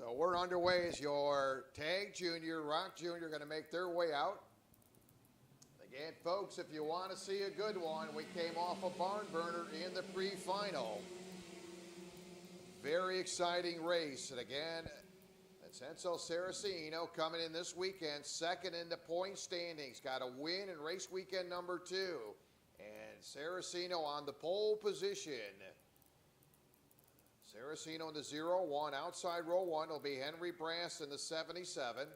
So we're underway as your Tag Junior, Rock Junior going to make their way out. Again, folks, if you want to see a good one, we came off a barn burner in the pre-final. Very exciting race. And again, Vincenzo Saraceno coming in this weekend, second in the point standings. Got a win in race weekend number 2. And Saraceno on the pole position. Saraceno in the 0-1. Outside row 1 will be Henry Brass in the 77.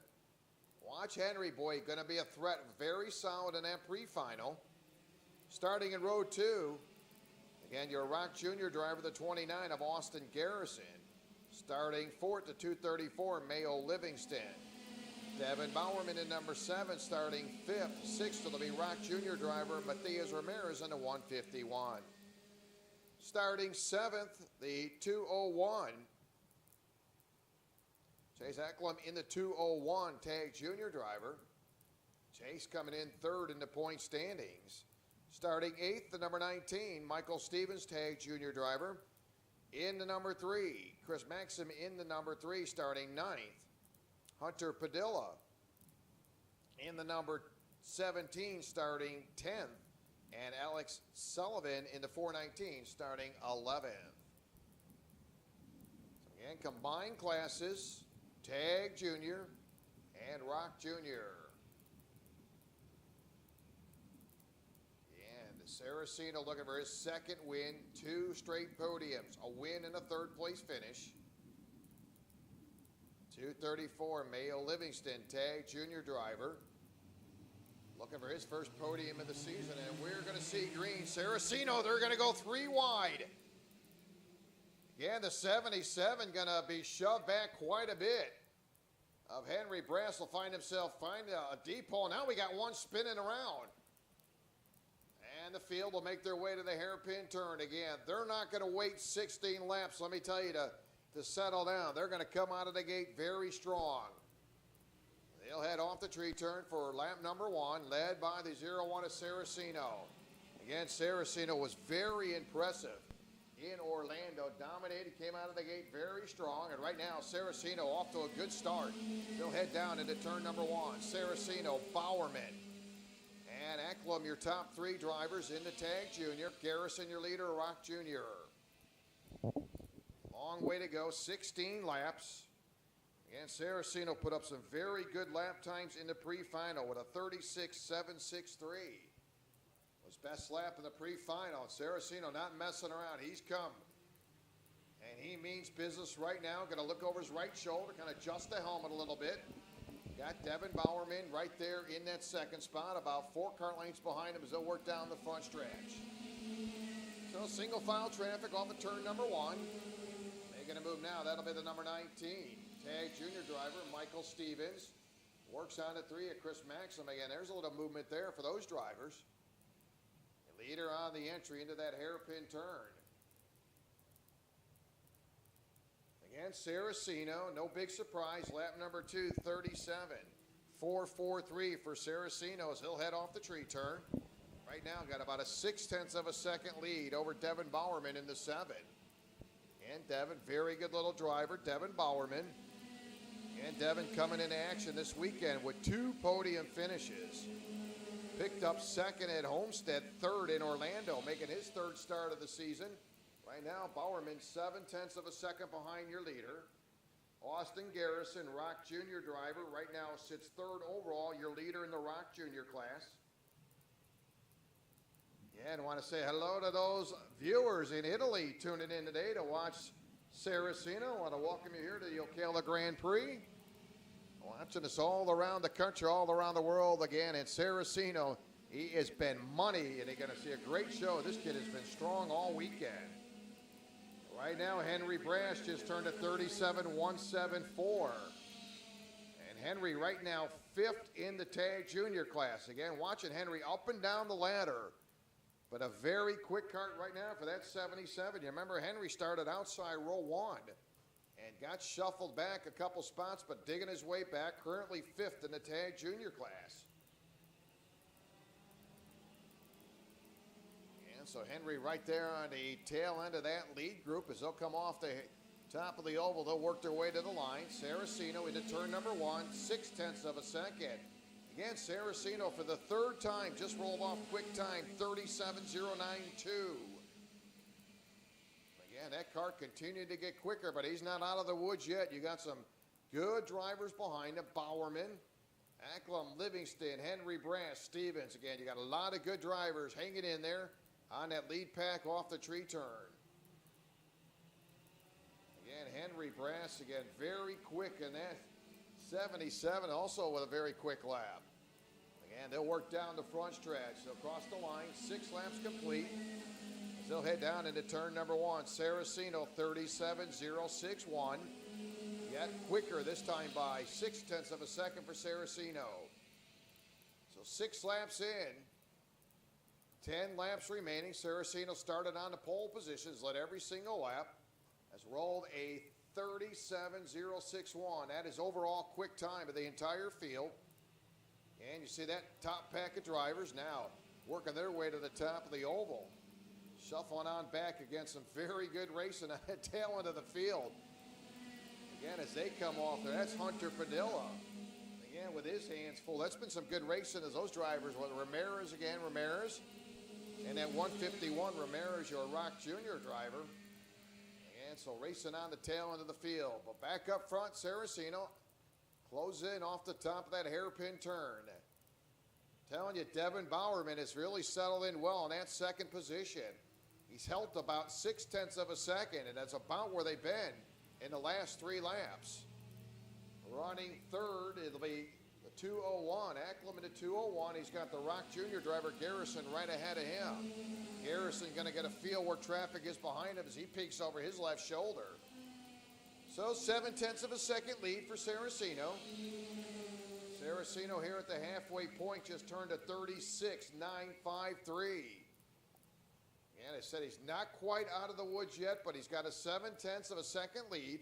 Watch Henry, boy, going to be a threat. Very solid in that pre-final. Starting in row 2, again, your Rock Junior driver, the 29 of Austin Garrison. Starting 4th to 234, Mayo Livingston. Devin Bowerman in number 7, starting 5th. 6th will be Rock Junior driver, Matias Ramirez in the 151. Starting 7th, the 201. Chase Eklund in the 201, Tag Junior driver. Chase coming in 3rd in the point standings. Starting 8th, the number 19, Michael Stevens, Tag Junior driver. In the number 3, Chris Maxim in the number 3, starting 9th. Hunter Padilla in the number 17, starting 10th. And Alex Sullivan in the 419, starting 11th. So again, combined classes, Tag Junior and Rock Junior. And Saraceno looking for his second win, 2 straight podiums, a win and a 3rd place finish. 234, Mayo Livingston, Tag Junior driver. Looking for his first podium of the season, and we're going to see green. Saraceno, they're going to go 3 wide. Again, the 77 going to be shoved back quite a bit. Of Henry Brass will find himself a deep hole. Now we got one spinning around. And the field will make their way to the hairpin turn again. They're not going to wait 16 laps, let me tell you, to settle down. They're going to come out of the gate very strong. They'll head off the tree turn for lap number 1, led by the 0-1 of Saraceno. Again, Saraceno was very impressive in Orlando. Dominated, came out of the gate very strong. And right now, Saraceno off to a good start. They'll head down into turn number 1. Saraceno, Bowerman, and Eklund, your top 3 drivers in the Tag Junior. Garrison, your leader, Rock Junior. Long way to go, 16 laps. And Saraceno put up some very good lap times in the pre-final with a 36.763. Was best lap in the pre-final. Saraceno not messing around. He's come. And he means business right now. Going to look over his right shoulder, kind of adjust the helmet a little bit. Got Devin Bowerman right there in that 2nd spot, about 4 car lengths behind him as they'll work down the front stretch. So single file traffic off of turn number 1. Making a move now. That'll be the number 19. Tag Junior driver, Michael Stevens. Works on at 3 at Chris Maxim. Again, there's a little movement there for those drivers. The leader on the entry into that hairpin turn. Again, Saraceno, no big surprise. Lap number 2, 37. 4.43 for Saraceno as he'll head off the tree turn. Right now, got about a 0.6 of a second lead over Devin Bowerman in the 7. And Devin, very good little driver, Devin Bowerman. And Devin coming into action this weekend with 2 podium finishes. Picked up 2nd at Homestead, 3rd in Orlando, making his 3rd start of the season. Right now, Bowerman 0.7 of a second behind your leader. Austin Garrison, Rock Junior driver, right now sits 3rd overall, your leader in the Rock Junior class. Yeah, and I want to say hello to those viewers in Italy tuning in today to watch Saraceno. I want to welcome you here to the Ocala Grand Prix. Watching us all around the country, all around the world again. And Saraceno, he has been money, and you're going to see a great show. This kid has been strong all weekend. Right now, Henry Brash just turned a 37.174. And Henry right now 5th in the Tag Junior class. Again, watching Henry up and down the ladder. But a very quick cart right now for that 77. You remember Henry started outside row 1 and got shuffled back a couple spots, but digging his way back, currently 5th in the Tag Junior class. And so Henry right there on the tail end of that lead group as they'll come off the Top of the oval, they'll work their way to the line. Saraceno into turn number 1, 0.6 of a second. Again, Saraceno for the third time just rolled off quick time, 37.092. Again, that car continued to get quicker, but he's not out of the woods yet. You got some good drivers behind him. Bowerman, Acklam, Livingston, Henry, Brass, Stevens. Again, you got a lot of good drivers hanging in there on that lead pack off the tree turn. Again, Henry, Brass, again, very quick in that 77, also with a very quick lap. Again, they'll work down the front stretch. They'll cross the line, 6 laps complete. As they'll head down into turn number 1. Saraceno, 37.061. Yet quicker this time by 0.6 of a second for Saraceno. So 6 laps in, 10 laps remaining. Saraceno started on the pole positions, led every single lap. Has rolled a 37.061. That is overall quick time of the entire field. And you see that top pack of drivers now working their way to the top of the oval. Shuffling on back against some very good racing at the tail end of the field. Again, as they come off there, that's Hunter Padilla. Again, with his hands full. That's been some good racing as those drivers, with Ramirez again, Ramirez. And that 151, Ramirez, your Rock Jr. driver. And so racing on the tail end of the field. But back up front, Saraceno close in off the top of that hairpin turn. Telling you, Devin Bowerman has really settled in well in that second position. He's held about 0.6 of a second, and that's about where they've been in the last 3 laps. Running third, it'll be the 201. Acklam into 201. He's got the Rock Jr. driver, Garrison, right ahead of him. Garrison going to get a feel where traffic is behind him as he peeks over his left shoulder. So 0.7 of a second lead for Saraceno. Saraceno here at the halfway point just turned a 36.953. And I said he's not quite out of the woods yet, but he's got a 0.7 of a second lead.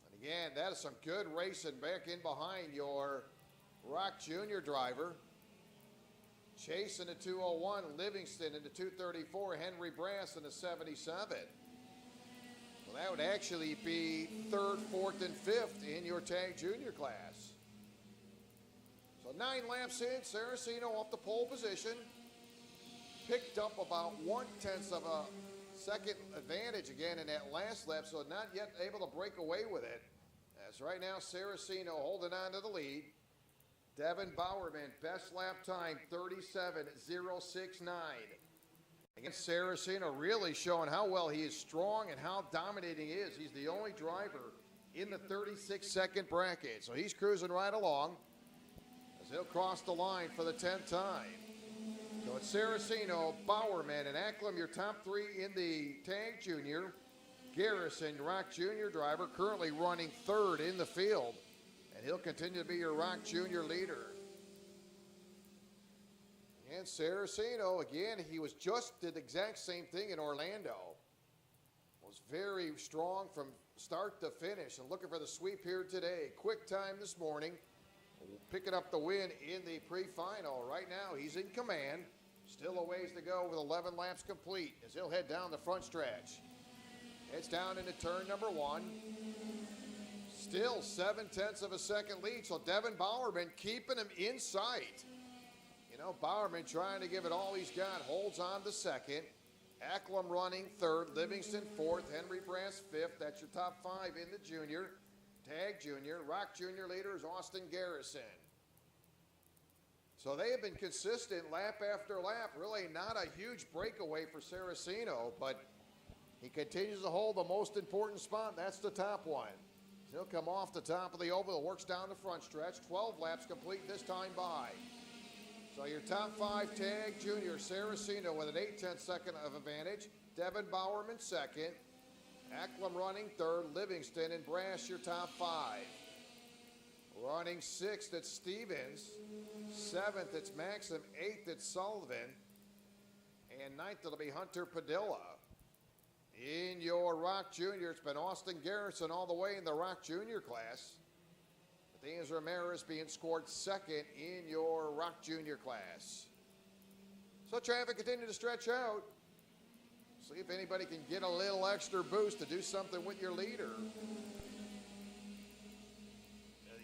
And again, that is some good racing back in behind your Rock Jr. driver. Chase in the 201, Livingston in the 234, Henry Brass in the 77. Well, that would actually be 3rd, 4th, and 5th in your Tag Junior class. So 9 laps in, Saraceno off the pole position. Picked up about 0.1 of a second advantage again in that last lap, so not yet able to break away with it. As right now, Saraceno holding on to the lead. Devin Bowerman, best lap time, 37.069. Again, Saraceno really showing how well he is strong and how dominating he is. He's the only driver in the 36-second bracket, so he's cruising right along as he'll cross the line for the 10th time. So it's Saraceno, Bowerman, and Acklam, your top 3 in the Tag Junior. Garrison, Rock Jr. driver, currently running 3rd in the field, and he'll continue to be your Rock Jr. leader. And Saraceno, again, he was just did the exact same thing in Orlando. Was very strong from start to finish, and looking for the sweep here today. Quick time this morning, picking up the win in the pre-final. Right now, he's in command. Still a ways to go with 11 laps complete as he'll head down the front stretch. Heads down into turn number 1. Still 0.7 of a second lead, so Devin Bowerman keeping him in sight. You know, Bowerman trying to give it all he's got, holds on to 2nd. Acklam running 3rd, Livingston 4th, Henry Brass 5th. That's your top 5 in the junior. Tag Junior. Rock Junior leader is Austin Garrison. So they have been consistent lap after lap. Really not a huge breakaway for Saraceno, but he continues to hold the most important spot. That's the top one. He'll come off the top of the oval, works down the front stretch. 12 laps complete this time by. So your top 5 Tag Junior, Saraceno with an 0.8 second of advantage. Devin Bowerman 2nd. Acklam running 3rd. Livingston and Brass your top 5. Running 6th, it's Stevens. 7th, it's Maxim. 8th, it's Sullivan. And 9th, it'll be Hunter Padilla. In your Rock Junior, it's been Austin Garrison all the way in the Rock Junior class. Diaz Ramirez being scored 2nd in your Rock Junior class. So traffic continued to stretch out. See See if anybody can get a little extra boost to do something with your leader.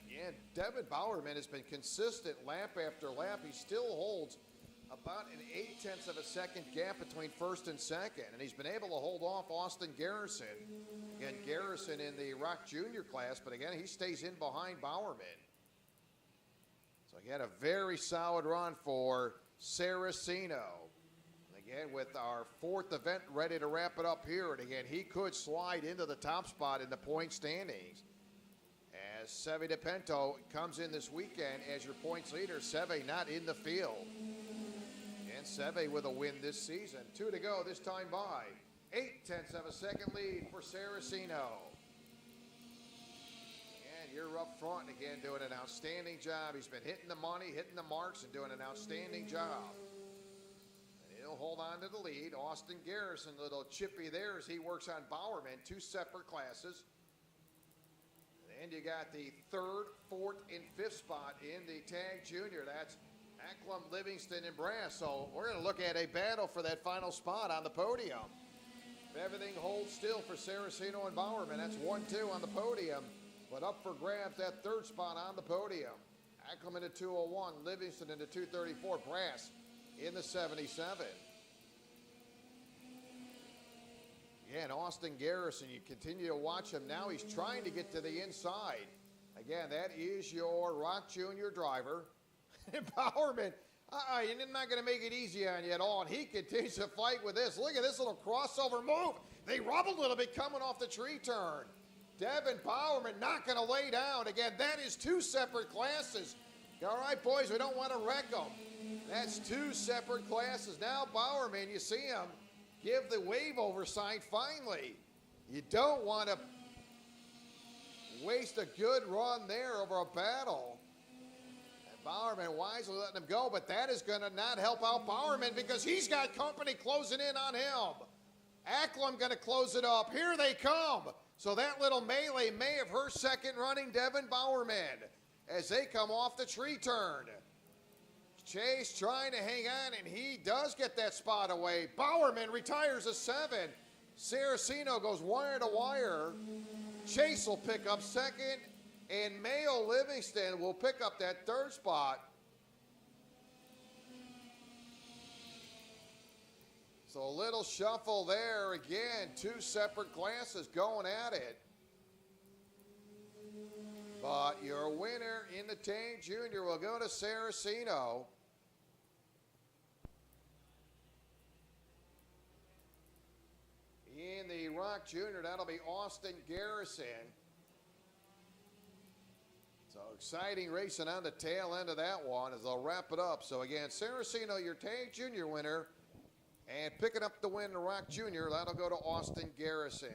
Again, Devin Bowerman has been consistent lap after lap. He still holds about an 0.8 of a second gap between first and second, and he's been able to hold off Austin Garrison. Again, Garrison in the Rock Junior class, but again, he stays in behind Bowerman. So again, a very solid run for Saraceno. Again, with our fourth event ready to wrap it up here, and again, he could slide into the top spot in the point standings. As Seve DePinto comes in this weekend as your points leader, Seve not in the field. And Seve with a win this season. 2 to go, this time by 0.8 of a second lead for Saraceno. And you're up front again doing an outstanding job. He's been hitting the money, hitting the marks, and doing an outstanding job. And he'll hold on to the lead. Austin Garrison, little chippy there as he works on Bowerman, 2 separate classes. And you got the 3rd, 4th, and 5th spot in the Tag Junior. That's Acklam, Livingston, and Brass. So we're going to look at a battle for that final spot on the podium. If everything holds still for Saraceno and Bowerman, that's 1-2 on the podium. But up for grabs, that 3rd spot on the podium. Acklam in the 201, Livingston in the 234, Brass in the 77. Again, Austin Garrison, you continue to watch him. Now he's trying to get to the inside. Again, that is your Rock Junior driver. And Bowerman, you're not going to make it easy on you at all. And he continues to fight with this. Look at this little crossover move. They rub a little bit coming off the tree turn. Devin Bowerman not going to lay down. Again, that is 2 separate classes. All right, boys, we don't want to wreck them. That's 2 separate classes. Now Bowerman, you see him give the wave over sign finally. You don't want to waste a good run there over a battle. And Bowerman wisely letting him go, but that is going to not help out Bowerman because he's got company closing in on him. Acklam going to close it up. Here they come. So that little melee may have hurt second running Devin Bowerman as they come off the tree turn. Chase trying to hang on, and he does get that spot away. Bowerman retires a 7. Saraceno goes wire to wire. Chase will pick up second, and Mayo Livingston will pick up that 3rd spot. So a little shuffle there. Again, 2 separate classes going at it. But your winner in the Tag Junior will go to Saraceno. In the Rock Junior, that'll be Austin Garrison. So exciting racing on the tail end of that one as they'll wrap it up. So again, Saraceno, your Tag Junior winner. And picking up the win in the Rock Junior, that'll go to Austin Garrison.